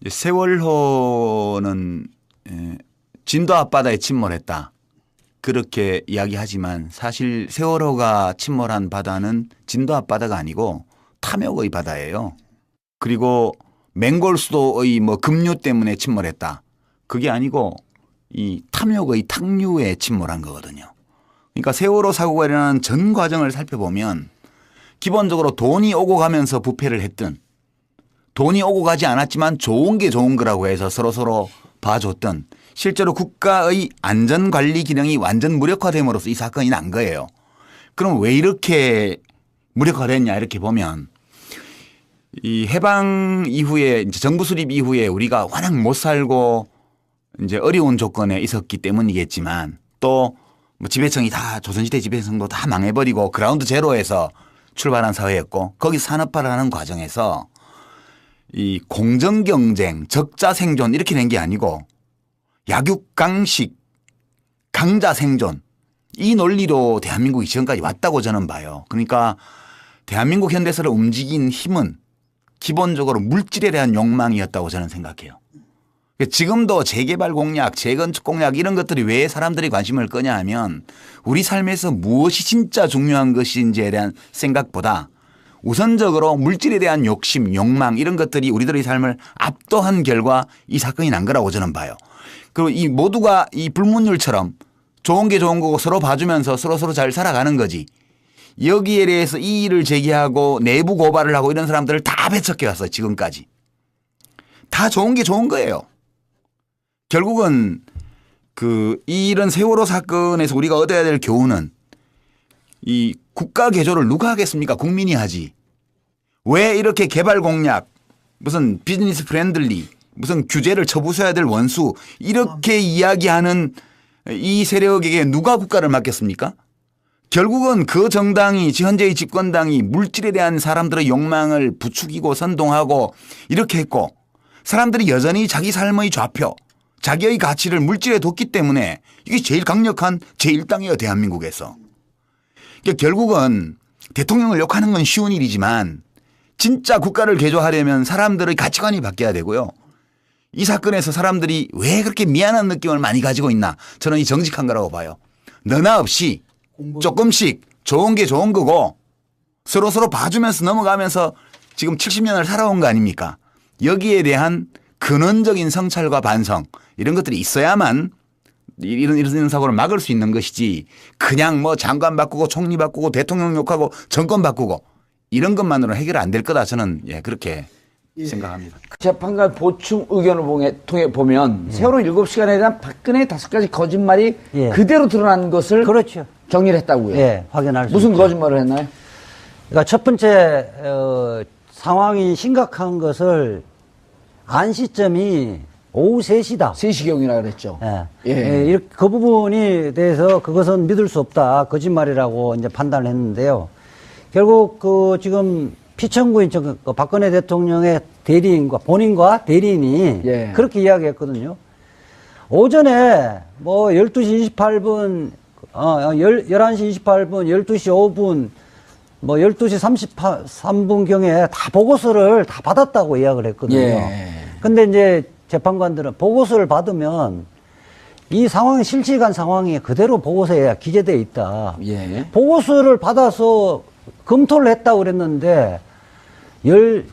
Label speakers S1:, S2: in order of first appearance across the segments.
S1: 세월호는 진도 앞바다에 침몰했다. 그렇게 이야기하지만 사실 세월호가 침몰한 바다는 진도 앞바다가 아니고 탐욕의 바다예요. 그리고 맹골 수도의 뭐 급류 때문에 침몰했다. 그게 아니고 이 탐욕의 탁류에 침몰한 거거든요. 그러니까 세월호 사고가 일어나는 전 과정을 살펴보면 기본적으로 돈이 오고 가면서 부패를 했든 돈이 오고 가지 않았지만 좋은 게 좋은 거라고 해서 서로서로 봐줬던 실제로 국가의 안전관리 기능이 완전 무력화됨으로써 이 사건이 난 거예요. 그럼 왜 이렇게 무력화됐냐 이렇게 보면 이 해방 이후에 이제 정부 수립 이후에 우리가 워낙 못 살고 이제 어려운 조건에 있었기 때문이겠지만 또 뭐 지배청이 다 조선시대 지배청도 다 망해버리고 그라운드 제로에서 출발한 사회였고 거기서 산업화를 하는 과정에서 이 공정 경쟁, 적자 생존 이렇게 된 게 아니고 약육강식, 강자 생존 이 논리로 대한민국이 지금까지 왔다고 저는 봐요. 그러니까 대한민국 현대사를 움직인 힘은 기본적으로 물질에 대한 욕망이었다고 저는 생각해요. 지금도 재개발 공약, 재건축 공약 이런 것들이 왜 사람들이 관심을 끄냐 하면 우리 삶에서 무엇이 진짜 중요한 것인지에 대한 생각보다 우선적으로 물질에 대한 욕심, 욕망 이런 것들이 우리들의 삶을 압도한 결과 이 사건이 난 거라고 저는 봐요. 그리고 이 모두가 이 불문율처럼 좋은 게 좋은 거고 서로 봐주면서 서로 잘 살아가는 거지. 여기에 대해서 이의를 제기하고 내부 고발을 하고 이런 사람들을 다 배척해 왔어요. 지금까지. 다 좋은 게 좋은 거예요. 결국은 이런 세월호 사건에서 우리가 얻어야 될 교훈은 이 국가 개조를 누가 하겠습니까? 국민이 하지. 왜 이렇게 개발 공약 무슨 비즈니스 프렌들리 무슨 규제를 쳐부숴야 될 원수 이렇게 이야기하는 이 세력에게 누가 국가를 맡겼습니까? 결국은 그 정당이 현재의 집권당이 물질에 대한 사람들의 욕망을 부추기고 선동하고 이렇게 했고 사람들이 여전히 자기 삶의 좌표 자기의 가치를 물질에 뒀기 때문에 이게 제일 강력한 제1당이에요. 대한민국에서. 그러니까 결국은 대통령을 욕하는 건 쉬운 일이지만 진짜 국가를 개조하려면 사람들의 가치관이 바뀌어야 되고요. 이 사건에서 사람들이 왜 그렇게 미안한 느낌을 많이 가지고 있나 저는 이 정직한 거라고 봐요. 너나 없이 조금씩 좋은 게 좋은 거고 서로 봐주면서 넘어가면서 지금 70년을 살아온 거 아닙니까? 여기에 대한 근원적인 성찰과 반성 이런 것들이 있어야만 이런 사고를 막을 수 있는 것이지 그냥 뭐 장관 바꾸고 총리 바꾸고 대통령 욕하고 정권 바꾸고 이런 것만으로는 해결 안 될 거다 저는 그렇게 생각합니다.
S2: 재판관 보충 의견을 통해 보면 세월호 7시간에 대한 박근혜의 5가지 거짓말이 그대로 드러난 것을
S3: 그렇죠.
S2: 정리를 했다고요.
S3: 예, 확인할 수
S2: 무슨
S3: 있죠.
S2: 거짓말을 했나요?
S3: 그러니까 첫 번째 상황이 심각한 것을 안 시점이 오후 3시다.
S2: 3시경이라 그랬죠.
S3: 그 부분이 대해서 그것은 믿을 수 없다. 거짓말이라고 이제 판단을 했는데요. 결국 지금 피청구인 박근혜 대통령의 대리인과 본인과 대리인이 그렇게 이야기했거든요. 오전에 뭐 12시 28분, 11시 28분, 12시 5분, 뭐 12시 33분경에 다 보고서를 다 받았다고 이야기를 했거든요. 근데 이제 재판관들은 보고서를 받으면 이 상황, 실시간 상황이 그대로 보고서에 기재되어 있다. 보고서를 받아서 검토를 했다고 그랬는데,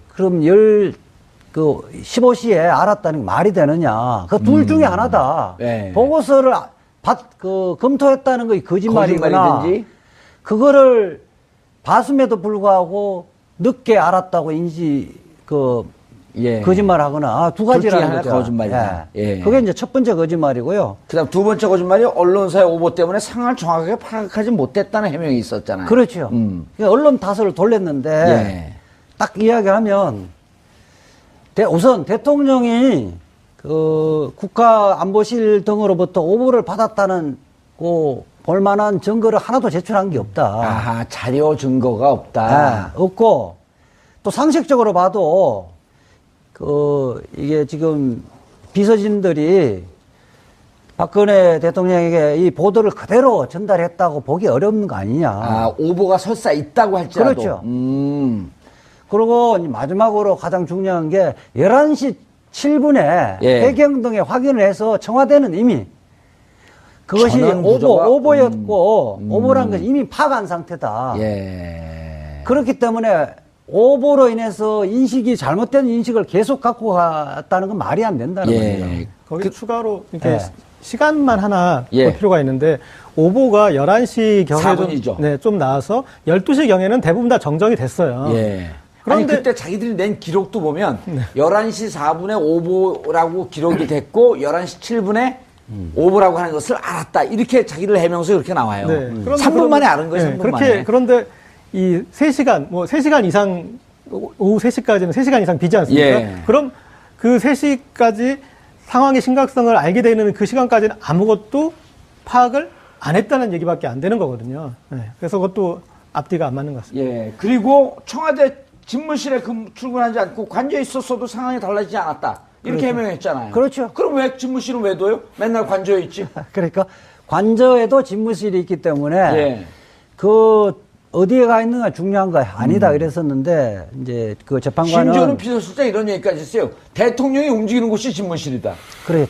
S3: 그럼 15시에 알았다는 게 말이 되느냐. 그 둘 중에 하나다. 보고서를 검토했다는 게 거짓말이거나, 그거를 봤음에도 불구하고 늦게 알았다고 거짓말 하거나, 두 가지라는 거죠.
S2: 거짓말이다.
S3: 그게 이제 첫 번째 거짓말이고요.
S2: 그 다음 두 번째 거짓말이 언론사의 오보 때문에 상황을 정확하게 파악하지 못했다는 해명이 있었잖아요.
S3: 그렇죠. 그러니까 언론 탓을 돌렸는데, 딱 이야기하면, 우선 대통령이 국가안보실 등으로부터 오보를 받았다는 볼만한 증거를 하나도 제출한 게 없다.
S2: 아하, 자료 증거가 없다.
S3: 없고, 또 상식적으로 봐도, 이게 지금 비서진들이 박근혜 대통령에게 이 보도를 그대로 전달했다고 보기 어려운 거 아니냐.
S2: 오보가 설사 있다고 할지라도.
S3: 그렇죠. 그리고 마지막으로 가장 중요한 게 11시 7분에
S2: 예.
S3: 해경 등에 확인을 해서 청와대는 이미 그것이
S2: 전원 구조가-
S3: 오보였고 오보란 것이 이미 파악한 상태다.
S2: 예.
S3: 그렇기 때문에 오보로 인해서 인식이 잘못된 인식을 계속 갖고 갔다는 건 말이 안 된다는 거예요.
S2: 예.
S4: 거기 추가로 이렇게
S3: 예.
S4: 시간만 하나
S2: 예.
S4: 볼 필요가 있는데 오보가 11시 경에
S2: 4분이죠.
S4: 좀 나와서 12시 경에는 대부분 다 정정이 됐어요.
S2: 예.
S4: 그런데-
S2: 아니 그때 자기들이 낸 기록도 보면 11시 4분에 오보라고 기록이 됐고 11시 7분에 오보라고 하는 것을 알았다. 이렇게 자기들 해명서 이렇게 나와요.
S4: 네.
S2: 3분 만에 알은 거예요. 3분
S4: 그렇게
S2: 만에.
S4: 그런데 이 3시간 뭐 3시간 이상 오후 3시까지는 3시간 이상 비지 않습니까?
S2: 예.
S4: 그럼 그 3시까지 상황의 심각성을 알게 되는 그 시간까지는 아무것도 파악을 안 했다는 얘기밖에 안 되는 거거든요. 네. 그래서 그것도 앞뒤가 안 맞는 것 같습니다.
S2: 예. 그리고 청와대 집무실에 출근하지 않고 관저에 있었어도 상황이 달라지지 않았다. 이렇게 해명했잖아요.
S3: 그렇죠.
S2: 그럼 왜 집무실은 왜 둬요? 맨날 관저에 있지.
S3: 그러니까 관저에도 집무실이 있기 때문에
S2: 예.
S3: 그 어디에 가 있는가 중요한 거 아니다 그랬었는데 이제 그 재판관은
S2: 심지어는 비서실장 이런 얘기까지 했어요. 대통령이 움직이는 곳이 집무실이다.
S3: 그래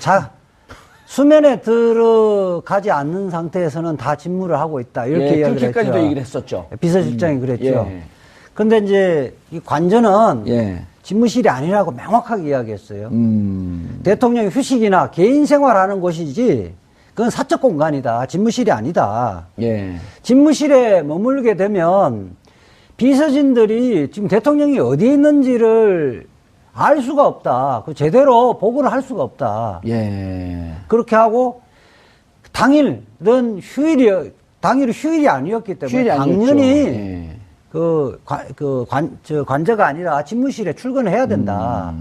S3: 수면에 들어가지 않는 상태에서는 다 집무를 하고 있다 이렇게
S2: 예,
S3: 이야기를
S2: 그렇게까지도
S3: 했죠.
S2: 얘기를 했었죠.
S3: 비서실장이 그랬죠.
S2: 예.
S3: 근데 이제 이 관저는
S2: 예.
S3: 집무실이 아니라고 명확하게 이야기했어요.
S2: 음.
S3: 대통령이 휴식이나 개인 생활하는 곳이지 그건 사적 공간이다. 집무실이 아니다.
S2: 예.
S3: 집무실에 머물게 되면 비서진들이 지금 대통령이 어디에 있는지를 알 수가 없다. 그 제대로 보고를 할 수가 없다.
S2: 예.
S3: 그렇게 하고 당일은 당일은 휴일이 아니었기 때문에
S2: 휴일이 아니었죠.
S3: 당연히
S2: 예.
S3: 관저가 아니라 집무실에 출근을 해야 된다.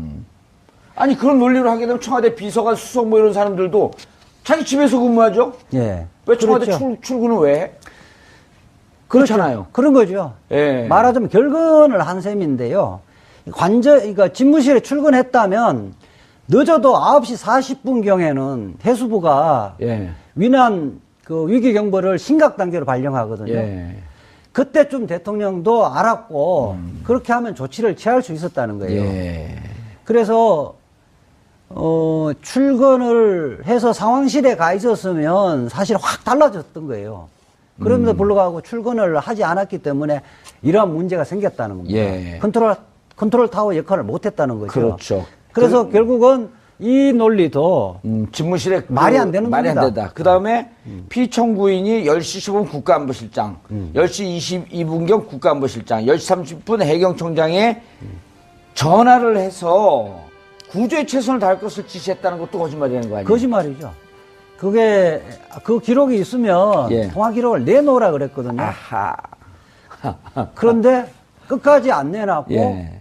S2: 아니 그런 논리로 하게 되면 청와대 비서관 수석 뭐 이런 사람들도 자기 집에서 근무하죠?
S3: 예.
S2: 왜 청와대
S3: 그렇죠.
S2: 출근을 왜 해?
S3: 그렇죠.
S2: 그렇잖아요.
S3: 그런 거죠.
S2: 예.
S3: 말하자면 결근을 한 셈인데요. 그러니까 집무실에 출근했다면 늦어도 9시 40분경에는 해수부가
S2: 예.
S3: 위난 그 위기 경보를 심각 단계로 발령하거든요.
S2: 예.
S3: 그때쯤 대통령도 알았고 그렇게 하면 조치를 취할 수 있었다는 거예요.
S2: 예.
S3: 그래서 출근을 해서 상황실에 가 있었으면 사실 확 달라졌던 거예요. 그럼에도 불구하고 출근을 하지 않았기 때문에 이러한 문제가 생겼다는 겁니다.
S2: 예.
S3: 컨트롤 타워 역할을 못 했다는 거죠.
S2: 그렇죠.
S3: 그래서 결국은 이 논리도
S2: 집무실에
S3: 말이 안 되는
S2: 말이
S3: 겁니다.
S2: 안 된다. 그 다음에 피청구인이 10시 10분 국가안보실장, 10시 22분경 국가안보실장, 10시 30분 해경청장에 전화를 해서 구조에 최선을 다할 것을 지시했다는 것도 거짓말이라는 거 아니에요?
S3: 거짓말이죠. 그게 그 기록이 있으면
S2: 예.
S3: 통화 기록을 내놓으라 그랬거든요.
S2: 아하.
S3: 그런데 끝까지 안 내놨고
S2: 예.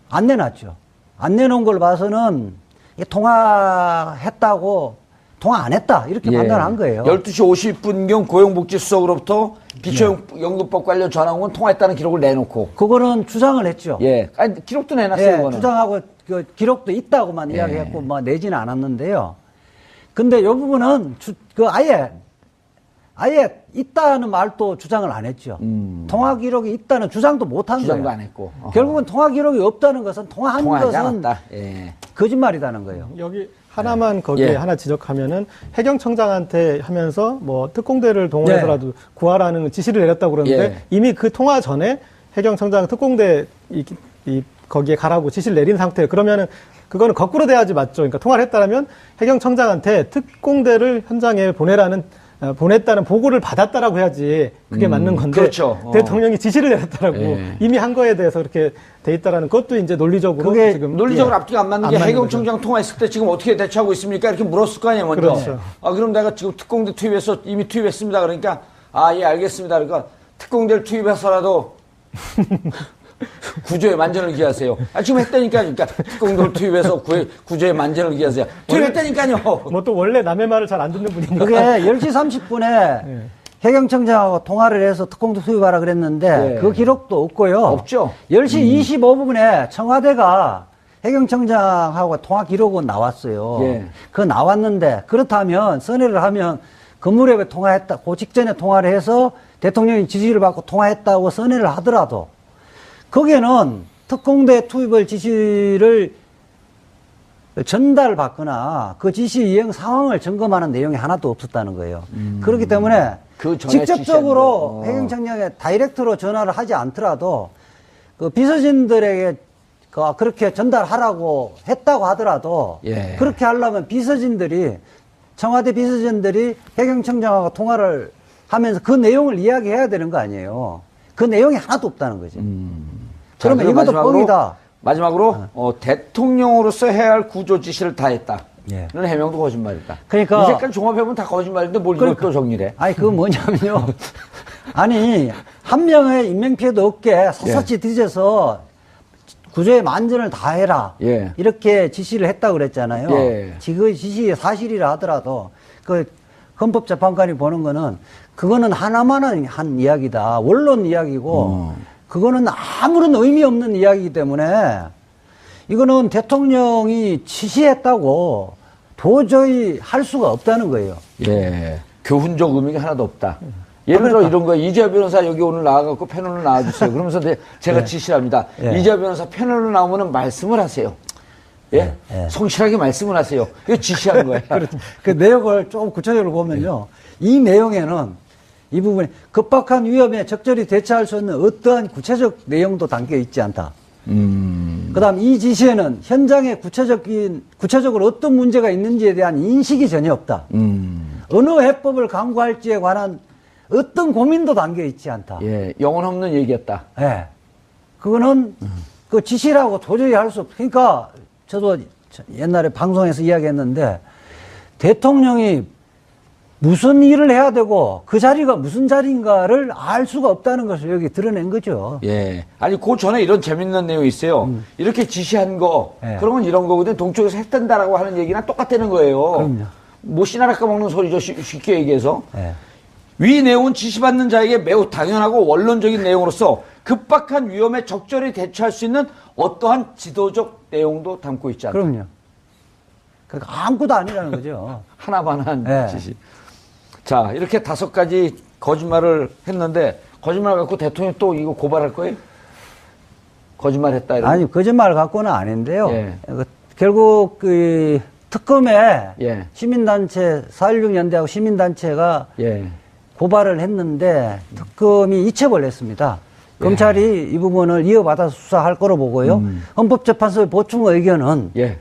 S3: 안 내놨죠. 안 내놓은 걸 봐서는 이게 통화했다고 통화 안 했다 이렇게 판단한 거예요.
S2: 12시 50분경 고용복지수석으로부터 비처연금법 관련 전화 온 건 통화했다는 기록을 내놓고.
S3: 그거는 주장을 했죠.
S2: 예. 아니, 기록도 내놨어요.
S3: 예,
S2: 그거는.
S3: 주장하고 그 기록도 있다고만
S2: 예.
S3: 이야기했고 뭐 내지는 않았는데요. 근데 이 부분은 아예 있다는 말도 주장을 안 했죠. 통화 기록이 있다는 주장도 못 한 거예요.
S2: 주장도 안 했고. 어허.
S3: 결국은 통화 기록이 없다는 것은 통화한
S2: 통화하지
S3: 것은
S2: 않았다. 예.
S3: 거짓말이라는 거예요.
S4: 여기 하나만 거기에
S2: 예.
S4: 하나 지적하면은 해경청장한테 하면서 뭐 특공대를 동원해서라도 구하라는 지시를 내렸다고 그러는데
S2: 예.
S4: 이미 그 통화 전에 해경청장 특공대 거기에 가라고 지시를 내린 상태예요. 그러면은 그거는 거꾸로 돼야지 맞죠. 그러니까 통화를 했다라면 해경청장한테 특공대를 현장에 보냈다는 보고를 받았다라고 해야지 그게 맞는 건데
S2: 그렇죠.
S4: 대통령이 지시를 내렸다라고
S2: 예.
S4: 이미 한 거에 대해서 그렇게 돼 있다라는 것도 이제 논리적으로
S3: 그게
S4: 지금
S2: 논리적으로
S4: 예.
S2: 앞뒤가 안 맞는
S4: 안
S2: 게
S4: 맞는
S2: 해경청장 통화했을 때 지금 어떻게 대처하고 있습니까? 이렇게 물었을 거 아니에요, 먼저.
S4: 그렇죠.
S2: 아, 그럼 내가 지금 특공대 투입해서 이미 투입했습니다. 그러니까, 아, 예, 알겠습니다. 그러니까 특공대를 투입해서라도 구조에 만전을 기하세요. 아, 지금 했다니까요. 그러니까 특공대를 투입해서 구조에 만전을 기하세요. 투입했다니까요.
S4: 뭐 또 원래 남의 말을 잘 안 듣는 분이니까.
S3: 그게 10시 30분에 해경청장하고 통화를 해서 특공대 투입하라 그랬는데
S2: 예.
S3: 그 기록도 없고요.
S2: 없죠.
S3: 10시 25분에 청와대가 해경청장하고 통화 기록은 나왔어요.
S2: 예.
S3: 그거 나왔는데 그렇다면 선회를 하면 근무력에 통화했다. 그 직전에 통화를 해서 대통령이 지시를 받고 통화했다고 선회를 하더라도 거기에는 특공대 투입을 지시를 전달받거나 그 지시 이행 상황을 점검하는 내용이 하나도 없었다는 거예요. 그렇기 때문에
S2: 그 전에
S3: 직접적으로
S2: 지시한 거.
S3: 해경청장에 다이렉트로 전화를 하지 않더라도 그 비서진들에게 그렇게 전달하라고 했다고 하더라도
S2: 예.
S3: 그렇게 하려면 비서진들이 청와대 비서진들이 해경청장하고 통화를 하면서 그 내용을 이야기해야 되는 거 아니에요. 그 내용이 하나도 없다는 거죠.
S2: 자,
S3: 그러면
S2: 그럼
S3: 이것도 뻥이다.
S2: 마지막으로 대통령으로서 해야 할 구조 지시를 다 했다.
S3: 예.
S2: 는 해명도 거짓말이다.
S3: 그러니까-
S2: 이제까지 종합해보면 다 거짓말인데 뭘 이걸 또 정리를 해?
S3: 아니, 그건 뭐냐면요. 아니, 한 명의 인명피해도 없게 샅샅이 뒤져서 구조의 만전을 다해라.
S2: 예.
S3: 이렇게 지시를 했다고 그랬잖아요.
S2: 예.
S3: 그 지시의 사실이라 하더라도 그 헌법재판관이 보는 거는 그거는 하나만 한 이야기다. 원론 이야기고 그거는 아무런 의미 없는 이야기이기 때문에 이거는 대통령이 지시했다고 도저히 할 수가 없다는 거예요.
S2: 예. 교훈적 의미가 하나도 없다. 예를 들어 이런 거, 이재화 변호사 여기 오늘 나와갖고 패널로 나와주세요. 그러면서 제가 지시를 합니다.
S3: 예.
S2: 이재화 변호사 패널로 나오면 말씀을 하세요. 예?
S3: 예.
S2: 성실하게 말씀을 하세요. 이거 지시한 거야.
S3: 그 내용을 좀 구체적으로 보면요. 이 내용에는 이 부분에 급박한 위험에 적절히 대처할 수 있는 어떠한 구체적 내용도 담겨 있지 않다. 그 다음 이 지시에는 현장에 구체적으로 어떤 문제가 있는지에 대한 인식이 전혀 없다. 어느 해법을 강구할지에 관한 어떤 고민도 담겨 있지 않다.
S2: 예. 영혼 없는 얘기였다.
S3: 예. 그거는 그 지시라고 도저히 할 수 없. 그러니까 저도 옛날에 방송에서 이야기했는데 대통령이 무슨 일을 해야 되고 그 자리가 무슨 자리인가를 알 수가 없다는 것을 여기 드러낸 거죠.
S2: 예. 아니, 그 전에 이런 재밌는 내용이 있어요. 이렇게 지시한 거,
S3: 예.
S2: 그러면 이런 거거든. 동쪽에서 했단다라고 하는 얘기랑 똑같다는 거예요.
S3: 그럼요.
S2: 뭐 씨나라 까먹는 소리죠. 쉽게 얘기해서.
S3: 예.
S2: 위 내용은 지시받는 자에게 매우 당연하고 원론적인 내용으로서 급박한 위험에 적절히 대처할 수 있는 어떠한 지도적 내용도 담고 있지 않다.
S3: 그럼요. 그러니까 아무것도 아니라는 거죠.
S2: 하나반한
S3: 예.
S2: 지시. 자, 이렇게 5가지 거짓말을 했는데 거짓말 갖고 대통령 또 이거 고발할 거예요? 거짓말 했다 이런.
S3: 아니, 거짓말 갖고는 아닌데요.
S2: 예.
S3: 결국 그 특검에
S2: 예.
S3: 시민단체, 4.16 연대하고 시민단체가
S2: 예.
S3: 고발을 했는데 특검이 이첩을 했습니다. 검찰이 이 부분을 이어받아서 수사할 거로 보고요. 헌법재판소의 보충 의견은
S2: 예.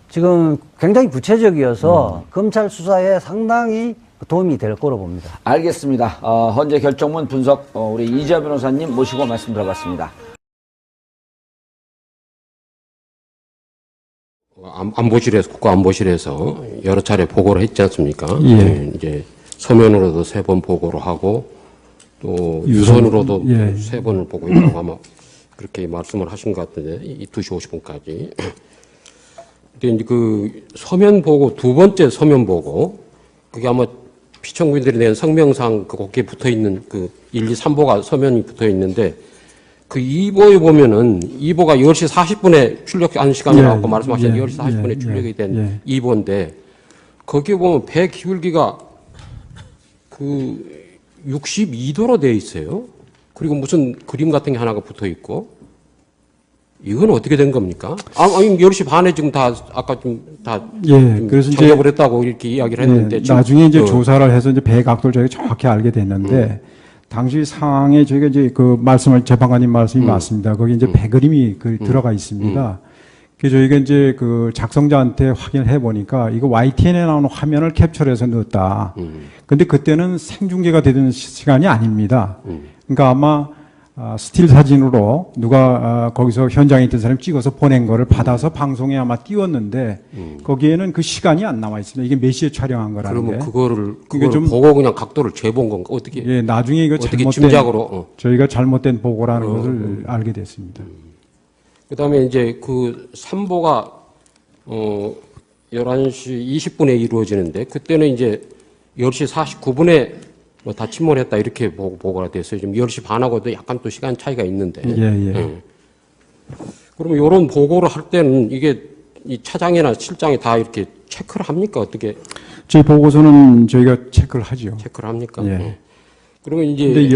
S3: 지금 굉장히 구체적이어서 검찰 수사에 상당히 도움이 될 거로 봅니다.
S2: 알겠습니다. 헌재 결정문 분석 우리 이재화 변호사님 모시고 말씀 들어봤습니다.
S5: 안보실에서 국가안보실에서 여러 차례 보고를 했지 않습니까?
S6: 예.
S5: 이제 서면으로도 3번 보고를 하고 또 유선으로도
S6: 예.
S5: 3번을 보고 있다고 아마 그렇게 말씀을 하신 것 같은데 이 2시 50분까지. 근데 이제 그 서면 보고 두 번째 서면 보고 그게 아마 피청구인들이 낸 성명상 그 거기에 붙어 있는 그 1, 2, 3보가 서면이 붙어 있는데 그 2보에 보면은 2보가 10시 40분에 출력한 시간이라고
S6: 예,
S5: 말씀하셨는데
S6: 예,
S5: 10시 40분에
S6: 예,
S5: 출력이 된
S6: 예.
S5: 2보인데 거기에 보면 배 기울기가 그 62도로 되어 있어요. 그리고 무슨 그림 같은 게 하나가 붙어 있고 이건 어떻게 된 겁니까? 아니 10시 반에 지금 다 아까
S6: 예, 그래서 이제
S5: 작업을 했다고 이렇게 이야기를 했는데
S6: 예, 나중에 이제
S5: 그
S6: 조사를 해서 이제 배 각도를 저희가 정확히 알게 됐는데 당시 상황에 저희가 이제 그 말씀을 재판관님 말씀이 맞습니다. 거기 이제 배 그림이 들어가 있습니다. 그래서 저희가 이제 그 작성자한테 확인을 해 보니까 이거 YTN에 나오는 화면을 캡처해서 넣었다. 근데 그때는 생중계가 되던 시간이 아닙니다. 그러니까 아마 스틸 사진으로 누가 거기서 현장에 있던 사람이 찍어서 보낸 거를 받아서 방송에 아마 띄웠는데 거기에는 그 시간이 안 나와 있습니다. 이게 몇 시에 촬영한 거라는
S5: 그러면
S6: 게.
S5: 그거를
S6: 좀-
S5: 보고 그냥 각도를 재본 건가? 어떻게?
S6: 예, 나중에 이거
S5: 어떻게
S6: 잘못된
S5: 짐작으로?
S6: 저희가 잘못된 보고라는 것을 알게 됐습니다.
S5: 그다음에 이제 그 3보가 11시 20분에 이루어지는데 그때는 이제 10시 49분에 뭐 다 침몰했다 이렇게 보고가 됐어요. 지금 10시 반하고도 약간 또 시간 차이가 있는데.
S6: 예.
S5: 그러면 이런 보고를 할 때는 이게 이 차장이나 실장이 다 이렇게 체크를 합니까? 어떻게
S6: 저희 보고서는 저희가 체크를 하죠.
S5: 체크를 합니까?
S6: 예.
S5: 그러면 이제
S6: 근데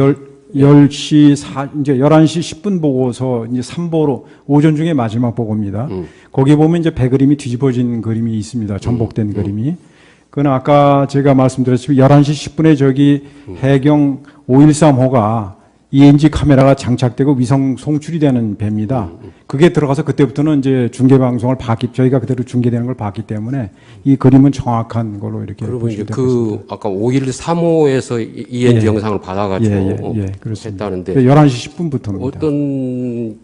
S6: 이제 11시 10분 보고서 이제 3보로 오전 중에 마지막 보고입니다. 거기 보면 이제 배그림이 뒤집어진 그림이 있습니다. 전복된 그림이. 그건 아까 제가 말씀드렸지만 11시 10분에 저기 해경 513호가 ENG 카메라가 장착되고 위성 송출이 되는 배입니다. 그게 들어가서 그때부터는 이제 중계 방송을 봤기, 저희가 그대로 중계되는 걸 봤기 때문에 이 그림은 정확한 걸로 이렇게.
S5: 그리고 이제 그 아까 513호에서 ENG 영상을 받아가지고 했다는데
S6: 11시 10분부터입니다.
S5: 어떤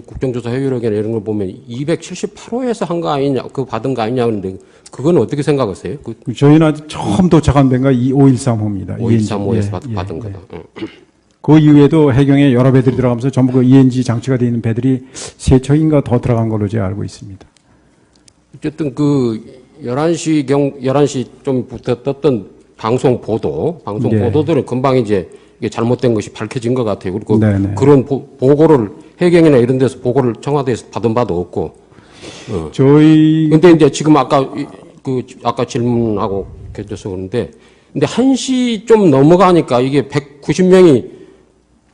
S5: 국정조사 회유력이나 이런 걸 보면 278호에서 한 거 아니냐, 그 받은 거 아니냐 그러는데 그건 어떻게 생각하세요?
S6: 저희는 아직 처음 도착한 배가 513호입니다.
S5: 513호에서 받은 거다.
S6: 그 이후에도 해경에 여러 배들이 들어가면서 전부 그 ENG 장치가 되어 있는 배들이 3척인가 더 들어간 걸로 제가 알고 있습니다.
S5: 어쨌든 그 11시 좀부터 떴던 방송 보도들은 금방 이제 이게 잘못된 것이 밝혀진 것 같아요. 그리고 그런 보고를 해경이나 이런 데서 보고를 청와대에서 받은 바도 없고. 근데 이제 지금 아까 질문하고 계셔서 그런데 근데 1시 좀 넘어가니까 이게 190명이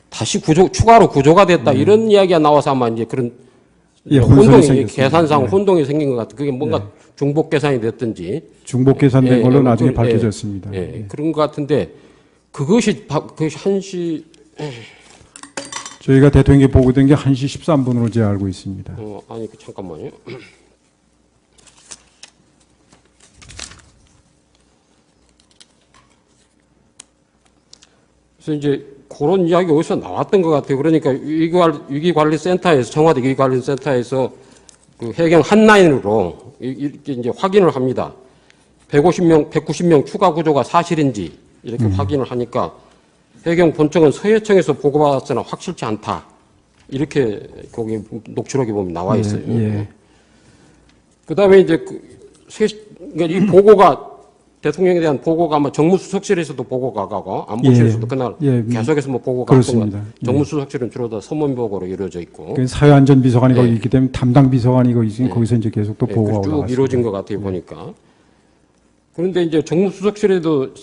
S5: 다시 추가로 구조가 됐다 이런 이야기가 나와서 아마 이제 그런 혼동이 계산상 혼동이 생긴 것 같아요. 그게 뭔가 중복 계산이 됐든지
S6: 중복 계산된 걸로 나중에 밝혀졌습니다.
S5: 그런 것 같은데 그것이 1시
S6: 저희가 대통령에게 보고된 게 1시 13분으로 제가 알고 있습니다.
S5: 아니 잠깐만요. 그래서 이제 그런 이야기 어디서 나왔던 것 같아요. 그러니까 위기관리센터에서 청와대 위기관리센터에서 그 해경 한라인으로 이렇게 이제 확인을 합니다. 190명 추가 구조가 사실인지 이렇게 확인을 하니까 해경 본청은 서해청에서 보고받았으나 확실치 않다. 이렇게 거기 녹취록에 보면 나와 있어요. 그다음에 이제 그러니까 이 보고가 대통령에 대한 보고가 아마 정무수석실에서도 보고가 가고 안보실에서도 그날 계속해서 뭐 보고가 갔던 것 정무수석실은 주로 다 서면 보고로 이루어져 있고
S6: 사회안전비서관이 거기 있기 때문에 담당 비서관이 거기서 이제 계속 또 보고가 올라갔습니다.
S5: 쭉 이루어진 것 같아요 보니까. 그런데 이제 정무수석실에도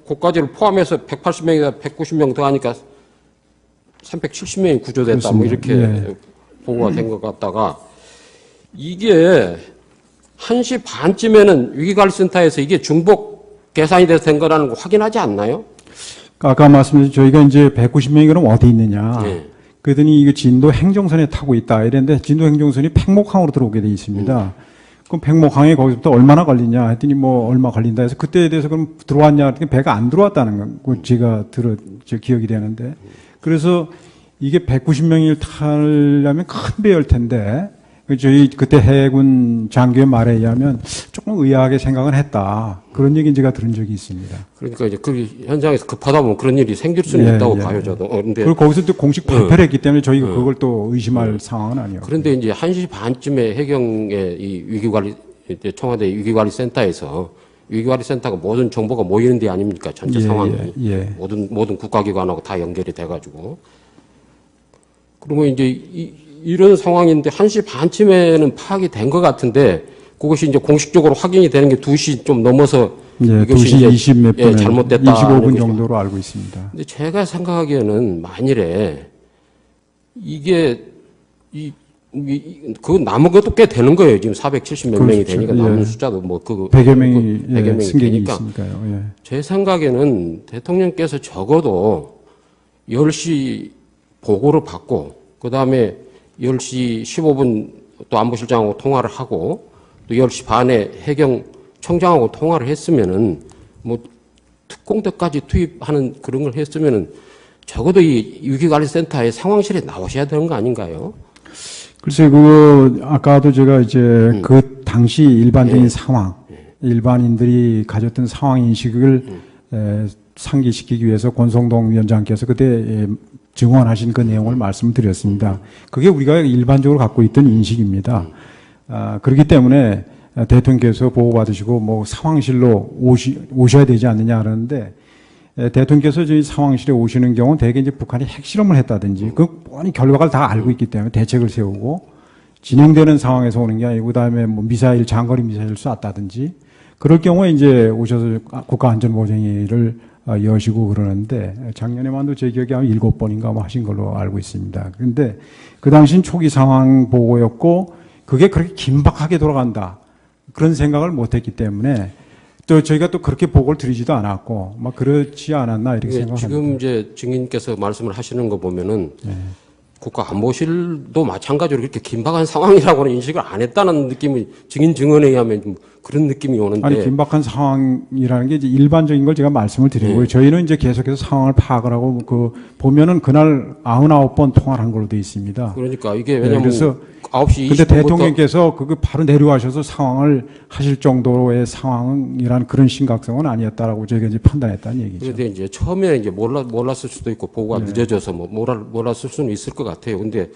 S5: 그까지를 포함해서 180명이다 190명 더 하니까 370명이 구조됐다 뭐 이렇게 보고가 된 것 같다가 이게 1시 반쯤에는 위기관리센터에서 이게 중복 계산이 돼서 된 거라는 거 확인하지 않나요?
S6: 아까 말씀드린 저희가 이제 190명이 그럼 어디 있느냐. 그러더니 이게 진도 행정선에 타고 있다 이랬는데 진도 행정선이 팽목항으로 들어오게 돼 있습니다. 그럼 팽목항에 거기서부터 얼마나 걸리냐 했더니 뭐 얼마 걸린다 해서 그때에 대해서 그럼 들어왔냐 했더니 배가 안 들어왔다는 거 제가 기억이 되는데 그래서 이게 190명을 타려면 큰 배일 텐데 저희 그때 해군 장교의 말에 의하면 조금 의아하게 생각은 했다. 그런 얘기 제가 들은 적이 있습니다.
S5: 그러니까 이제 그 현장에서 급하다 보면 그런 일이 생길 수는 있다고 봐요, 저도. 근데
S6: 그리고 거기서 또 공식 발표를 했기 때문에 저희가 그걸 또 의심할 상황은 아니에요.
S5: 그런데 이제 1시 반쯤에 해경의 이 위기관리, 청와대 위기관리센터에서 위기관리센터가 모든 정보가 모이는 데 아닙니까? 전체 상황이. 모든 국가기관하고 다 연결이 돼가지고. 그러면 이제 이런 상황인데 1시 반쯤에는 파악이 된 것 같은데 그것이 이제 공식적으로 확인이 되는 게 2시 좀 넘어서 이것이
S6: 2시 20 몇 분,
S5: 잘못됐다
S6: 25분 정도로 알고 있습니다.
S5: 근데 제가 생각하기에는 만일에 이게 그 남은 것도 꽤 되는 거예요. 지금 470 몇 명이 되니까 남은 숫자도 뭐
S6: 100여 명이 승객이 있으니까요.
S5: 제 생각에는 대통령께서 적어도 10시 보고를 받고 그다음에 10시 15분 또 안보실장하고 통화를 하고 또 10시 반에 해경 청장하고 통화를 했으면은 뭐 특공대까지 투입하는 그런 걸 했으면은 적어도 이 위기관리센터의 상황실에 나오셔야 되는 거 아닌가요?
S6: 글쎄, 아까도 제가 이제 그 당시 일반적인 상황, 일반인들이 가졌던 상황 인식을 상기시키기 위해서 권성동 위원장께서 그때 증언하신 그 내용을 말씀드렸습니다. 그게 우리가 일반적으로 갖고 있던 인식입니다. 그렇기 때문에 대통령께서 보고받으시고 뭐 상황실로 오셔야 되지 않느냐 하는데 대통령께서 저희 상황실에 오시는 경우는 대개 이제 북한이 핵실험을 했다든지 그 뻔히 결과를 다 알고 있기 때문에 대책을 세우고 진행되는 상황에서 오는 게 아니고 그다음에 뭐 장거리 미사일을 쐈다든지 그럴 경우에 이제 오셔서 국가안전보장회의를 여시고 그러는데 작년에만도 제 기억에 한 7번인가 뭐 하신 걸로 알고 있습니다. 그런데 그 당시는 초기 상황 보고였고 그게 그렇게 긴박하게 돌아간다 그런 생각을 못했기 때문에 또 저희가 또 그렇게 보고를 드리지도 않았고 막 그렇지 않았나 이렇게 생각합니다.
S5: 지금 이제 증인께서 말씀을 하시는 거 보면은 국가안보실도 마찬가지로 그렇게 긴박한 상황이라고는 인식을 안 했다는 느낌이 증인 증언에 의하면 좀 그런 느낌이 오는데.
S6: 아니 긴박한 상황이라는 게 이제 일반적인 걸 제가 말씀을 드리고요. 저희는 이제 계속해서 상황을 파악을 하고 그 보면은 그날 99번 통화를 한 걸로 돼 있습니다.
S5: 그러니까 이게 왜냐면
S6: 그래서
S5: 9시 20분부터
S6: 근데 대통령께서 그거 바로 내려가셔서 상황을 하실 정도의 상황이란 그런 심각성은 아니었다라고 저희가 이제 판단했다는 얘기죠.
S5: 그런데 이제 처음에 이제 몰랐을 수도 있고 보고가 늦어져서 뭐 몰랐을 수는 있을 것 같아요. 근데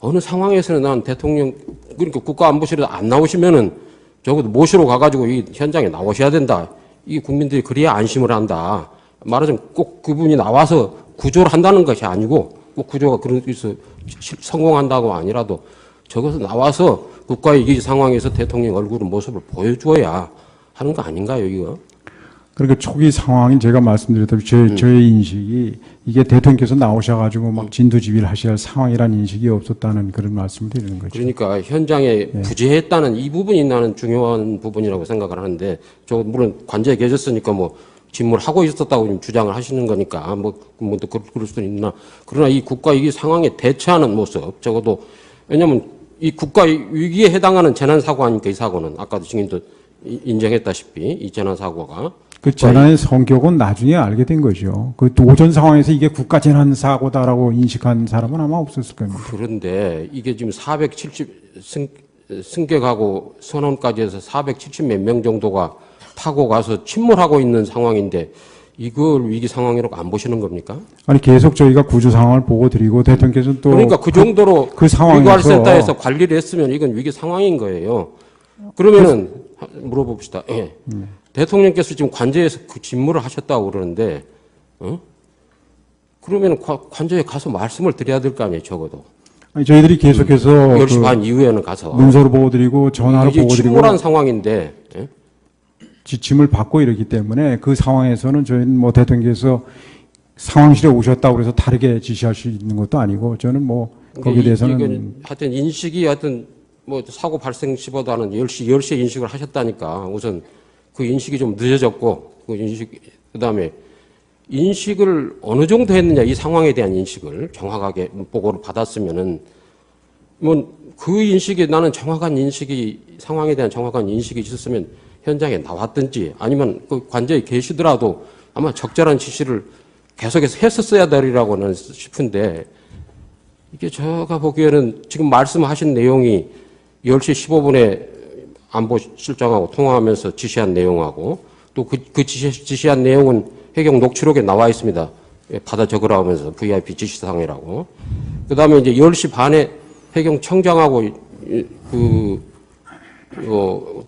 S5: 어느 상황에서는 난 대통령 그러니까 국가안보실에서 안 나오시면은 적어도 모시러 가가지고 이 현장에 나오셔야 된다. 이 국민들이 그래야 안심을 한다. 말하자면 꼭 그분이 나와서 구조를 한다는 것이 아니고 꼭 구조가 그래서 성공한다고 아니라도 적어서 나와서 국가의 이 상황에서 대통령 얼굴 모습을 보여줘야 하는 거 아닌가요, 이거?
S6: 그러니까 초기 상황인 제가 말씀드렸다시피 저의 인식이 이게 대통령께서 나오셔가지고 막 진두지휘를 하셔야 할 상황이라는 인식이 없었다는 그런 말씀을 드리는 거죠.
S5: 그러니까 현장에 부재했다는 이 부분이 나는 중요한 부분이라고 생각을 하는데 저 물론 관저에 계셨으니까 뭐 직무를 하고 있었다고 지금 주장을 하시는 거니까 또 그럴 수도 있나. 그러나 이 국가 이 상황에 대처하는 모습 적어도 왜냐하면 이 국가 위기에 해당하는 재난 사고 아닙니까 이 사고는 아까도 증인도 인정했다시피 이 재난 사고가
S6: 그 재난의 성격은 나중에 알게 된 거죠. 그 오전 상황에서 이게 국가 재난 사고다라고 인식한 사람은 아마 없었을 겁니다.
S5: 그런데 이게 지금 470 승객하고 선원까지 해서 470 몇 명 정도가 타고 가서 침몰하고 있는 상황인데 이걸 위기 상황으로 안 보시는 겁니까?
S6: 아니 계속 저희가 구조 상황을 보고 드리고 대통령께서는 또
S5: 그러니까 그 정도로
S6: 그 상황에서
S5: 위기관리센터에서 관리를 했으면 이건 위기 상황인 거예요. 그러면은 물어봅시다. 예. 대통령께서 지금 관저에서 그 직무를 하셨다고 그러는데, 그러면 관저에 가서 말씀을 드려야 될 거 아니에요, 적어도.
S6: 아니, 저희들이 계속해서
S5: 10시 반 이후에는 가서.
S6: 문서로 보고 드리고 전화로
S5: 이게
S6: 보고 드리고
S5: 침몰한 상황인데, 예?
S6: 지침을 받고 이러기 때문에 그 상황에서는 저희는 뭐 대통령께서 상황실에 오셨다고 그래서 다르게 지시할 수 있는 것도 아니고 저는 뭐 거기에 대해서는
S5: 이건 하여튼 인식이 하여튼 뭐 사고 발생 시보다는 10시에 인식을 하셨다니까 우선 그 인식이 좀 늦어졌고 그다음에 인식을 어느 정도 했느냐 이 상황에 대한 인식을 정확하게 보고를 받았으면은 뭐 그 인식이 나는 정확한 인식이 상황에 대한 정확한 인식이 있었으면 현장에 나왔든지 아니면 그 관저에 계시더라도 아마 적절한 지시를 계속해서 했었어야 되리라고는 싶은데 이게 제가 보기에는 지금 말씀하신 내용이 10시 15분에 안보실장하고 통화하면서 지시한 내용하고 또 그 지시한 내용은 해경 녹취록에 나와 있습니다. 받아 적으라 하면서 VIP 지시사항이라고. 그 다음에 이제 10시 반에 해경청장하고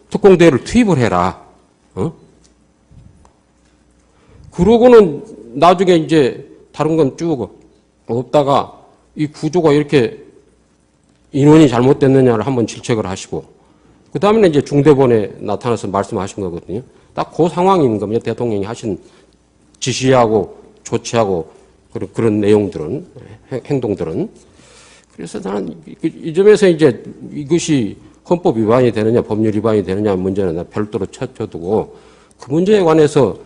S5: 특공대를 투입을 해라. 그러고는 나중에 이제 다른 건 쭉 없다가 이 구조가 이렇게 인원이 잘못됐느냐를 한번 질책을 하시고 그 다음에는 이제 중대본에 나타나서 말씀하신 거거든요. 딱 그 상황인 겁니다. 대통령이 하신 지시하고 조치하고 그런 내용들은 행동들은 그래서 나는 이 점에서 이제 이것이 헌법 위반이 되느냐 법률 위반이 되느냐 문제는 나 별도로 쳐두고 그 문제에 관해서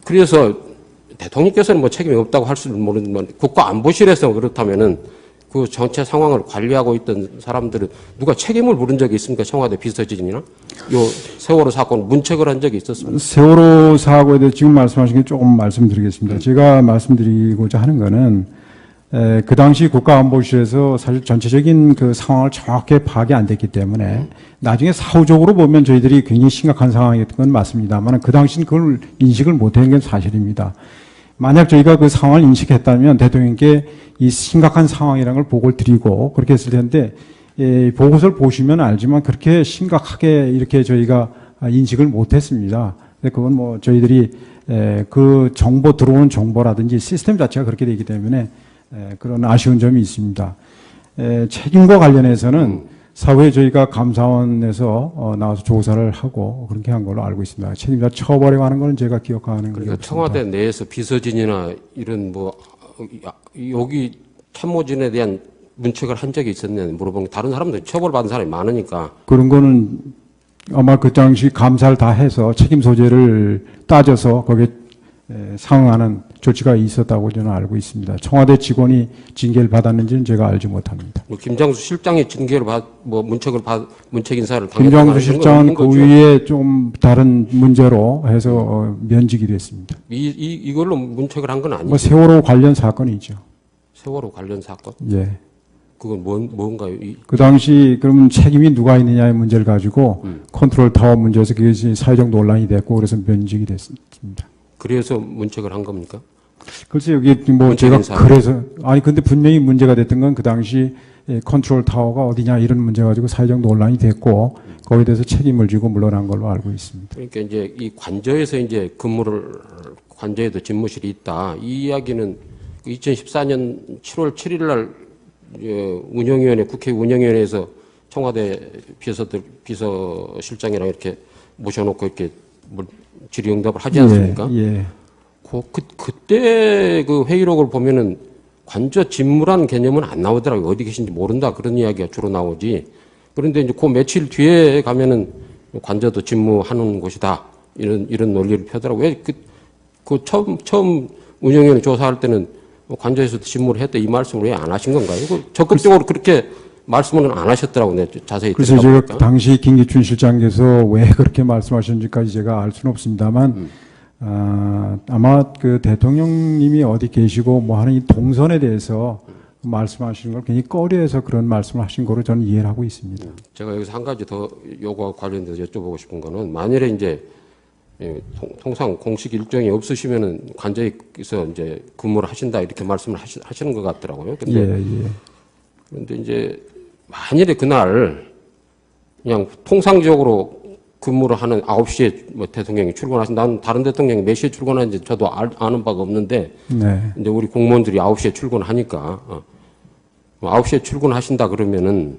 S5: 그래서 대통령께서는 뭐 책임이 없다고 할 수는 모르지만 국가안보실에서 그렇다면은 그 전체 상황을 관리하고 있던 사람들은 누가 책임을 물은 적이 있습니까? 청와대 비서진이나 요 세월호 사건 문책을 한 적이 있었습니까?
S6: 세월호 사고에 대해 지금 말씀하신 게 조금 말씀드리겠습니다. 제가 말씀드리고자 하는 거는 그 당시 국가안보실에서 사실 전체적인 그 상황을 정확하게 파악이 안 됐기 때문에 나중에 사후적으로 보면 저희들이 굉장히 심각한 상황이었던 건 맞습니다만 그 당시는 그걸 인식을 못한 건 사실입니다. 만약 저희가 그 상황을 인식했다면 대통령께 이 심각한 상황이라는 걸 보고를 드리고 그렇게 했을 텐데 보고서를 보시면 알지만 그렇게 심각하게 이렇게 저희가 인식을 못했습니다. 그건 뭐 저희들이 그 정보 들어오는 정보라든지 시스템 자체가 그렇게 되기 때문에 그런 아쉬운 점이 있습니다. 책임과 관련해서는 사후에 저희가 감사원에서 나와서 조사를 하고 그렇게 한 걸로 알고 있습니다. 책임자 처벌에 관한 거는 제가 기억하는
S5: 그러니까
S6: 거죠.
S5: 청와대 내에서 비서진이나 이런 뭐 여기 참모진에 대한 문책을 한 적이 있었냐 물어보면 다른 사람들 처벌받은 사람이 많으니까
S6: 그런 거는 아마 그 당시 감사를 다 해서 책임 소재를 따져서 거기에 상응하는 조치가 있었다고 저는 알고 있습니다. 청와대 직원이 징계를 받았는지는 제가 알지 못합니다.
S5: 뭐 김장수 실장이 징계를 문책 인사를
S6: 김장수 실장은 그 위에 좀 다른 문제로 해서 면직이 됐습니다.
S5: 이걸로 문책을 한 건 아니죠.
S6: 뭐 세월호 관련 사건이죠.
S5: 세월호 관련 사건?
S6: 예.
S5: 그건 뭔가요?
S6: 그 당시 그러면 책임이 누가 있느냐의 문제를 가지고 컨트롤 타워 문제에서 그것이 사회적 논란이 됐고 그래서 면직이 됐습니다.
S5: 그래서 문책을 한 겁니까?
S6: 글쎄 여기 뭐 제가 그래서 아니 근데 분명히 문제가 됐던 건 그 당시 컨트롤 타워가 어디냐 이런 문제 가지고 사회적 논란이 됐고 거기에 대해서 책임을 지고 물러난 걸로 알고 있습니다.
S5: 그러니까 이제 이 관저에서 이제 관저에도 집무실이 있다. 이 이야기는 2014년 7월 7일 날 운영위원회 국회 운영위원회에서 청와대 비서실장이랑 이렇게 모셔놓고 이렇게 질의응답을 하지 않습니까?
S6: 예.
S5: 그때 그 회의록을 보면은 관저 집무라는 개념은 안 나오더라고요. 어디 계신지 모른다 그런 이야기가 주로 나오지. 그런데 이제 그 며칠 뒤에 가면은 관저도 집무하는 곳이다 이런 논리를 펴더라고요. 왜 처음 운영위원회 조사할 때는 관저에서도 집무를 했다 이 말씀을 왜 안 하신 건가요? 적극적으로 그렇게 말씀은 안 하셨더라고요. 네, 자세히
S6: 그래서 제가 당시 김기춘 실장께서 왜 그렇게 말씀하셨는지까지 제가 알 수는 없습니다만 아마 그 대통령님이 어디 계시고 뭐 하는 이 동선에 대해서 말씀하시는 걸 굉장히 꺼려해서 그런 말씀을 하신 거로 저는 이해를 하고 있습니다.
S5: 제가 여기서 한 가지 더 요구와 관련돼서 여쭤보고 싶은 거는 만일에 이제 통상 공식 일정이 없으시면은 관저에서 이제 근무를 하신다 이렇게 말씀을 하시는 것 같더라고요. 근데 그런데 이제 만일에 그날 그냥 통상적으로 근무를 하는 9시에 뭐 대통령이 출근하신다. 나는 다른 대통령이 몇 시에 출근하는지 저도 아는 바가 없는데 이제 우리 공무원들이 9시에 출근하니까 9시에 출근하신다 그러면은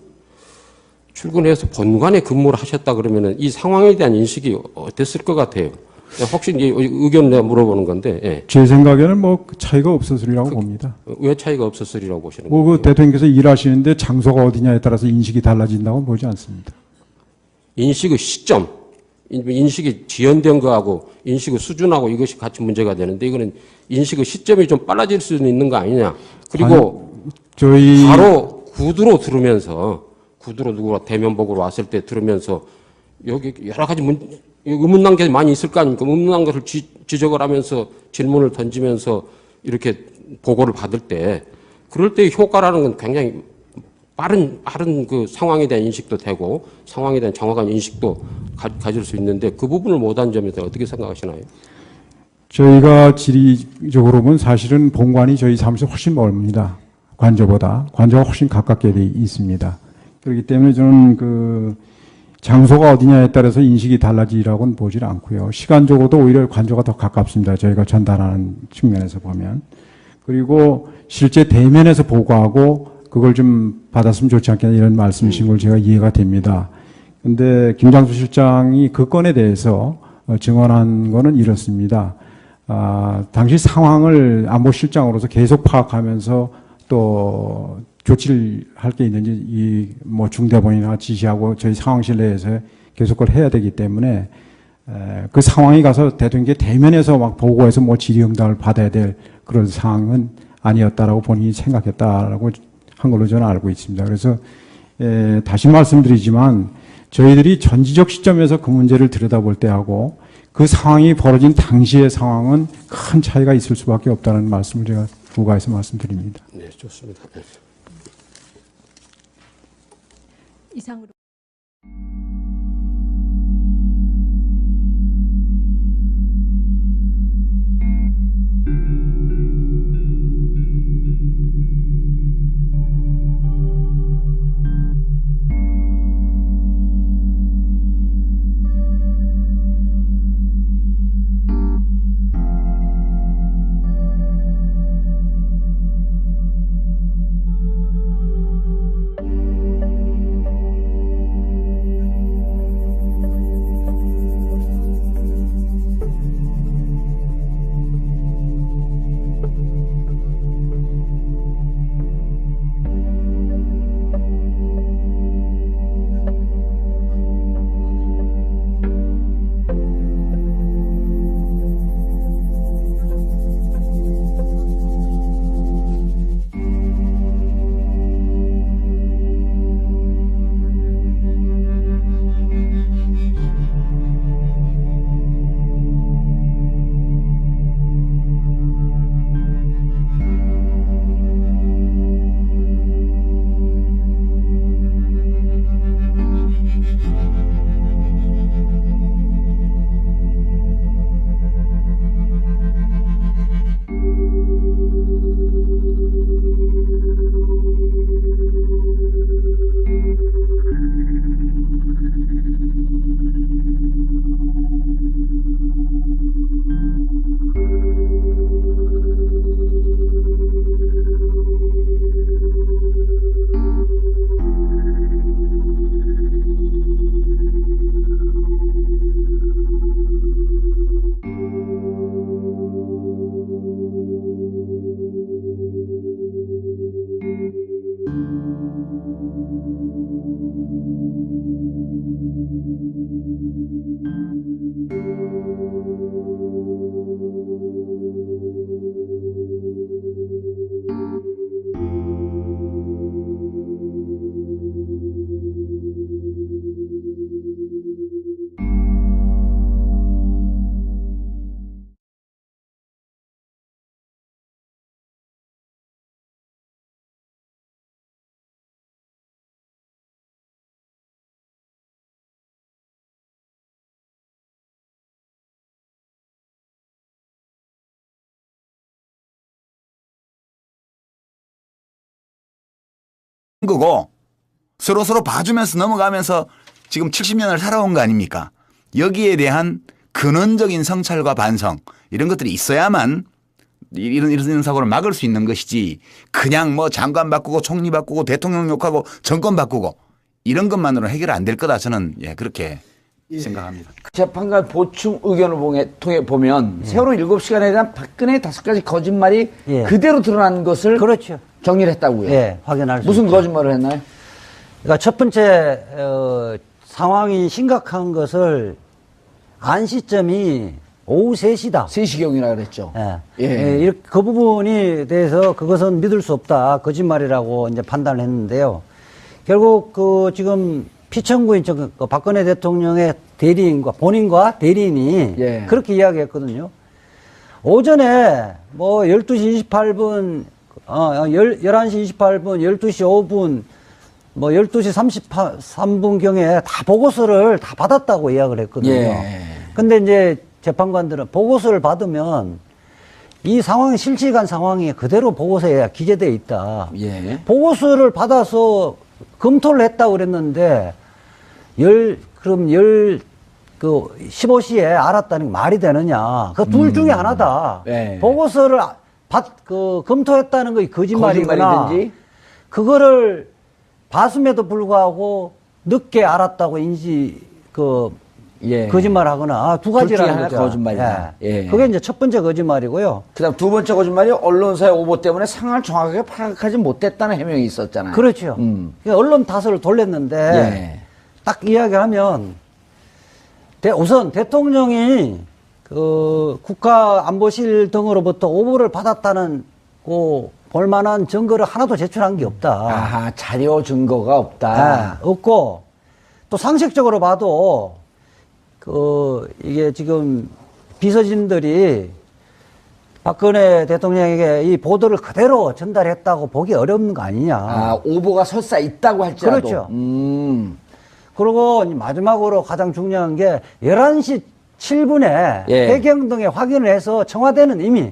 S5: 출근해서 본관에 근무를 하셨다 그러면은 이 상황에 대한 인식이 어땠을 것 같아요? 혹시 이제 의견 내가 물어보는 건데. 예.
S6: 제 생각에는 뭐 차이가 없었으리라고 봅니다.
S5: 왜 차이가 없었으리라고 보시는
S6: 거예요?
S5: 거예요?
S6: 그 대통령께서 일하시는데 장소가 어디냐에 따라서 인식이 달라진다고 보지 않습니다.
S5: 인식의 시점, 인식이 지연된 거하고 인식의 수준하고 이것이 같이 문제가 되는데 이거는 인식의 시점이 좀 빨라질 수는 있는 거 아니냐. 그리고 바로 구두로 누구가 대면복으로 왔을 때 들으면서 여기 여러 가지 의문난 게 많이 있을 거 아닙니까? 의문난 것을 지적을 하면서 질문을 던지면서 이렇게 보고를 받을 때 그럴 때의 효과라는 건 굉장히 빠른 그 상황에 대한 인식도 되고 상황에 대한 정확한 인식도 가질 수 있는데 그 부분을 못한 점에 대해 어떻게 생각하시나요?
S6: 저희가 지리적으로 보면 사실은 본관이 저희 사무실 훨씬 멀습니다. 관저보다. 관저가 훨씬 가깝게 돼 있습니다. 그렇기 때문에 저는 그 장소가 어디냐에 따라서 인식이 달라지라고는 보질 않고요. 시간적으로도 오히려 관저가 더 가깝습니다. 저희가 전달하는 측면에서 보면. 그리고 실제 대면에서 보고하고 그걸 좀 받았으면 좋지 않겠냐 이런 말씀이신 걸 제가 이해가 됩니다. 근데 김장수 실장이 그 건에 대해서 증언한 거는 이렇습니다. 당시 상황을 안보실장으로서 계속 파악하면서 또 조치를 할 게 있는지 뭐 중대본이나 지시하고 저희 상황실 내에서 계속 그걸 해야 되기 때문에 그 상황이 가서 대통령께 대면에서 막 보고해서 뭐 질의응답을 받아야 될 그런 상황은 아니었다라고 본인이 생각했다라고 한 걸로 저는 알고 있습니다. 그래서 다시 말씀드리지만 저희들이 전지적 시점에서 그 문제를 들여다볼 때하고 그 상황이 벌어진 당시의 상황은 큰 차이가 있을 수밖에 없다는 말씀을 제가 부가해서 말씀드립니다.
S5: 네, 좋습니다. 네.
S7: 이상으로.
S1: 거고 서로 봐주면서 넘어가면서 지금 70년을 살아온 거 아닙니까? 여기에 대한 근원적인 성찰과 반성 이런 것들이 있어야만 이런 사고를 막을 수 있는 것이지 그냥 뭐 장관 바꾸고 총리 바꾸고 대통령 욕하고 정권 바꾸고 이런 것만으로는 해결 안 될 거다 저는 그렇게 생각합니다.
S2: 재판관 보충 의견을 통해 보면 세월호 7시간에 대한 박근혜의 5가지 거짓말이
S3: 예.
S2: 그대로 드러난 것을
S3: 그렇죠.
S2: 정리를 했다고요.
S3: 예, 확인할 수
S2: 무슨
S3: 있죠.
S2: 거짓말을 했나요?
S3: 그러니까 첫 번째 상황이 심각한 것을 안 시점이 오후 3시다.
S2: 3시경이라 그랬죠.
S3: 예.
S2: 예.
S3: 이렇게 그 부분이 대해서 그것은 믿을 수 없다. 거짓말이라고 이제 판단을 했는데요. 결국 지금 피청구인 박근혜 대통령의 대리인과 본인과 대리인이
S2: 예.
S3: 그렇게 이야기했거든요. 오전에 뭐 12시 28분, 11시 28분, 12시 5분, 뭐 12시 33분경에 다 보고서를 다 받았다고 이야기를 했거든요.
S2: 예.
S3: 근데 이제 재판관들은 보고서를 받으면 이 상황, 실시간 상황이 그대로 보고서에 기재되어 있다.
S2: 예.
S3: 보고서를 받아서 검토를 했다고 그랬는데, 그럼 15시에 알았다는 게 말이 되느냐. 그 둘 중에 하나다.
S2: 네.
S3: 보고서를 검토했다는 게 거짓말이거나,
S2: 거짓말이든지.
S3: 그거를 봤음에도 불구하고 늦게 알았다고
S2: 예.
S3: 거짓말하거나 두
S2: 둘 중에
S3: 가지라는
S2: 하나
S3: 거죠.
S2: 거짓말이다. 예.
S3: 그게 이제 첫 번째 거짓말이고요.
S2: 그다음 두 번째 거짓말이 언론사의 오보 때문에 상황을 정확하게 파악하지 못했다는 해명이 있었잖아요.
S3: 그렇죠. 그러니까 언론 탓을 돌렸는데
S2: 예.
S3: 딱 이야기하면 우선 대통령이 국가안보실 등으로부터 오보를 받았다는 볼만한 증거를 하나도 제출한 게 없다.
S2: 아하, 자료 증거가 없다.
S3: 없고 또 상식적으로 봐도 이게 지금 비서진들이 박근혜 대통령에게 이 보도를 그대로 전달했다고 보기 어려운 거 아니냐.
S2: 아, 오보가 설사 있다고 할지라도.
S3: 그렇죠. 그리고 마지막으로 가장 중요한 게 11시 7분에
S2: 예.
S3: 해경등에 확인을 해서 청와대는 이미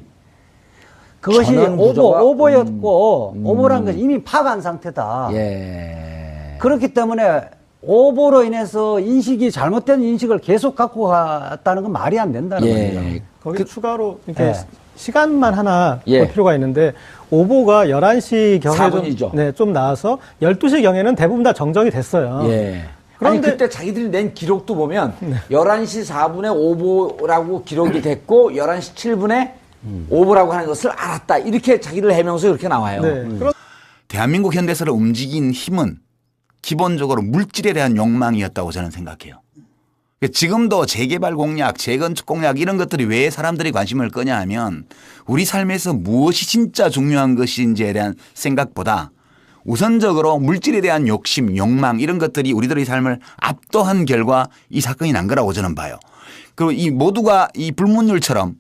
S3: 그것이
S2: 전원 구조가-
S3: 오보였고 오보란 것이 이미 파악한 상태다.
S2: 예.
S3: 그렇기 때문에 오보로 인해서 잘못된 인식을 계속 갖고 갔다는 건 말이 안 된다는 겁니다.
S2: 예.
S4: 거기 추가로 이렇게
S3: 예.
S4: 시간만 하나
S2: 예.
S4: 볼 필요가 있는데 오보가 11시 경에
S2: 4분이죠.
S4: 좀 나와서 12시 경에는 대부분 다 정정이 됐어요.
S2: 예.
S4: 그런데-
S2: 아니, 그때 자기들이 낸 기록도 보면 11시 4분에 오보라고 기록이 됐고 11시 7분에 오보라고 하는 것을 알았다. 이렇게 자기들 해명서 이렇게 나와요.
S4: 네.
S1: 대한민국 현대사를 움직인 힘은 기본적으로 물질에 대한 욕망이었다고 저는 생각해요. 지금도 재개발 공약, 재건축 공약 이런 것들이 왜 사람들이 관심을 끄냐 하면 우리 삶에서 무엇이 진짜 중요한 것인지에 대한 생각보다 우선적으로 물질에 대한 욕심, 욕망 이런 것들이 우리들의 삶을 압도한 결과 이 사건이 난 거라고 저는 봐요. 그리고 이 모두가 이 불문율처럼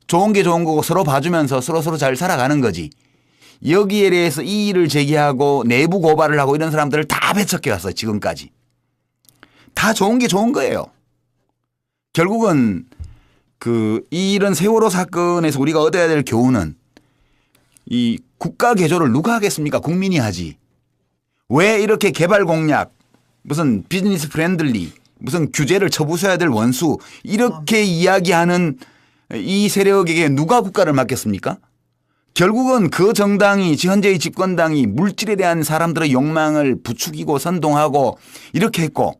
S1: 좋은 게 좋은 거고 서로 봐주면서 서로 잘 살아가는 거지. 여기에 대해서 이의를 제기하고 내부 고발을 하고 이런 사람들을 다 배척해 왔어요. 지금까지. 다 좋은 게 좋은 거예요. 결국은 이런 세월호 사건에서 우리가 얻어야 될 교훈은 이 국가 개조를 누가 하겠습니까? 국민이 하지. 왜 이렇게 개발 공약, 무슨 비즈니스 프렌들리, 무슨 규제를 쳐부숴야 될 원수 이렇게 이야기하는 이 세력에게 누가 국가를 맡겼습니까? 결국은 그 정당이 현재의 집권당이 물질에 대한 사람들의 욕망을 부추기고 선동하고 이렇게 했고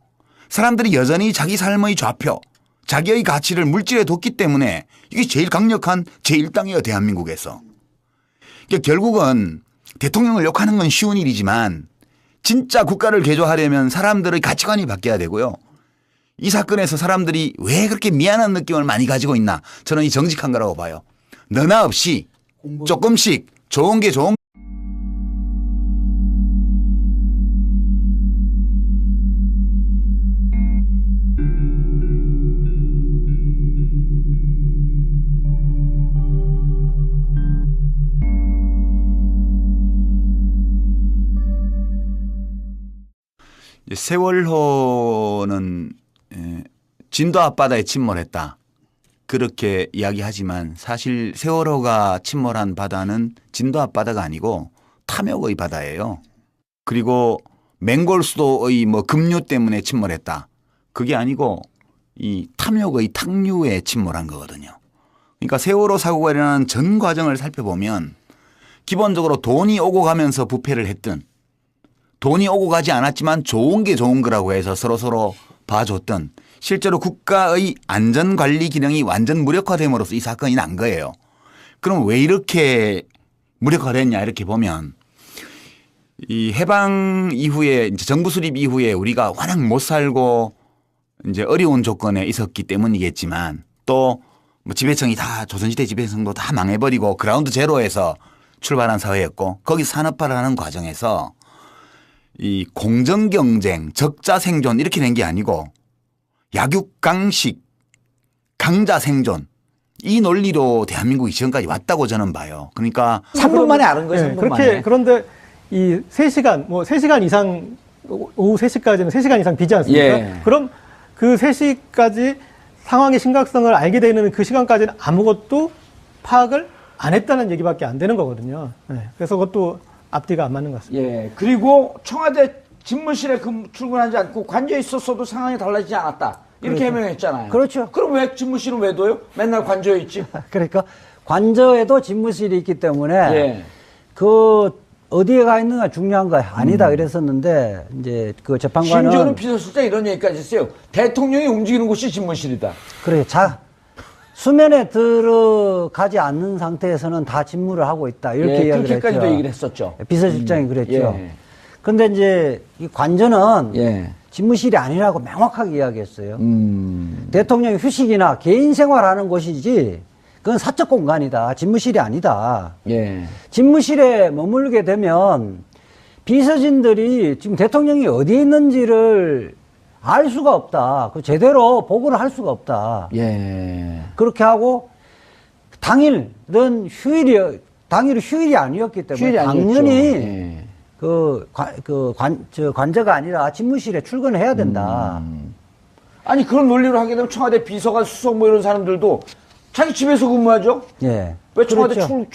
S1: 사람들이 여전히 자기 삶의 좌표, 자기의 가치를 물질에 뒀기 때문에 이게 제일 강력한 제1당이에요. 대한민국에서. 그러니까 결국은 대통령을 욕하는 건 쉬운 일이지만 진짜 국가를 개조하려면 사람들의 가치관이 바뀌어야 되고요. 이 사건에서 사람들이 왜 그렇게 미안한 느낌을 많이 가지고 있나 저는 이 정직한 거라고 봐요. 너나 없이 조금씩 좋은 게 좋은 세월호는 진도 앞바다에 침몰했다. 그렇게 이야기하지만 사실 세월호가 침몰한 바다는 진도 앞바다가 아니고 탐욕의 바다예요. 그리고 맹골수도의 뭐 급류 때문에 침몰했다. 그게 아니고 이 탐욕의 탁류에 침몰한 거거든요. 그러니까 세월호 사고가 일어나는 전 과정을 살펴보면 기본적으로 돈이 오고 가면서 부패를 했든 돈이 오고 가지 않았지만 좋은 게 좋은 거라고 해서 서로서로 봐줬던 실제로 국가의 안전관리 기능이 완전 무력화됨으로써 이 사건이 난 거예요. 그럼 왜 이렇게 무력화됐냐 이렇게 보면 이 해방 이후에 이제 정부 수립 이후에 우리가 워낙 못 살고 이제 어려운 조건에 있었기 때문이겠지만 또 뭐 지배청이 다 조선시대 지배청도 다 망해버리고 그라운드 제로에서 출발한 사회였고 거기 산업화를 하는 과정에서 이 공정 경쟁, 적자 생존 이렇게 된 게 아니고 약육강식, 강자 생존 이 논리로 대한민국이 지금까지 왔다고 저는 봐요. 그러니까
S2: 3분 만에 아는 거예요.
S4: 네,
S2: 3분
S4: 그렇게
S2: 만에.
S4: 그런데 이 3시간 뭐 3시간 이상 오후 3시까지는 3시간 이상 비지 않습니까?
S2: 예.
S4: 그럼 그 3시까지 상황의 심각성을 알게 되는 그 시간까지는 아무것도 파악을 안 했다는 얘기밖에 안 되는 거거든요. 네, 그래서 그것도 앞뒤가 안 맞는 것 같습니다.
S2: 예. 그리고 청와대 집무실에 출근하지 않고 관저에 있었어도 상황이 달라지지 않았다. 이렇게 해명했잖아요.
S3: 그렇죠.
S2: 그럼 왜 집무실은 왜 둬요? 맨날 관저에 있지.
S3: 그러니까 관저에도 집무실이 있기 때문에
S2: 예.
S3: 그 어디에 가 있느냐 중요한 거 아니다 그랬었는데 이제 그 재판관은
S2: 심지어는 비서실장 이런 얘기까지 했어요. 대통령이 움직이는 곳이 집무실이다.
S3: 그래 수면에 들어가지 않는 상태에서는 다 집무를 하고 있다 이렇게
S2: 예,
S3: 이야기를
S2: 그렇게까지도
S3: 했죠.
S2: 얘기를 했었죠.
S3: 비서실장이 그랬죠.
S2: 예.
S3: 근데 이제 이 관저는
S2: 예.
S3: 집무실이 아니라고 명확하게 이야기했어요. 대통령이 휴식이나 개인 생활하는 곳이지 그건 사적 공간이다. 집무실이 아니다.
S2: 예.
S3: 집무실에 머물게 되면 비서진들이 지금 대통령이 어디에 있는지를 알 수가 없다. 그 제대로 보고를 할 수가 없다.
S2: 예.
S3: 그렇게 하고 당일은 당일은 휴일이 아니었기 때문에
S2: 휴일이 아니었죠.
S3: 당연히
S2: 예.
S3: 관저가 아니라 집무실에 출근을 해야 된다.
S2: 아니 그런 논리로 하게 되면 청와대 비서관 수석 뭐 이런 사람들도 자기 집에서 근무하죠.
S3: 예.
S2: 왜 청와대
S3: 그렇죠.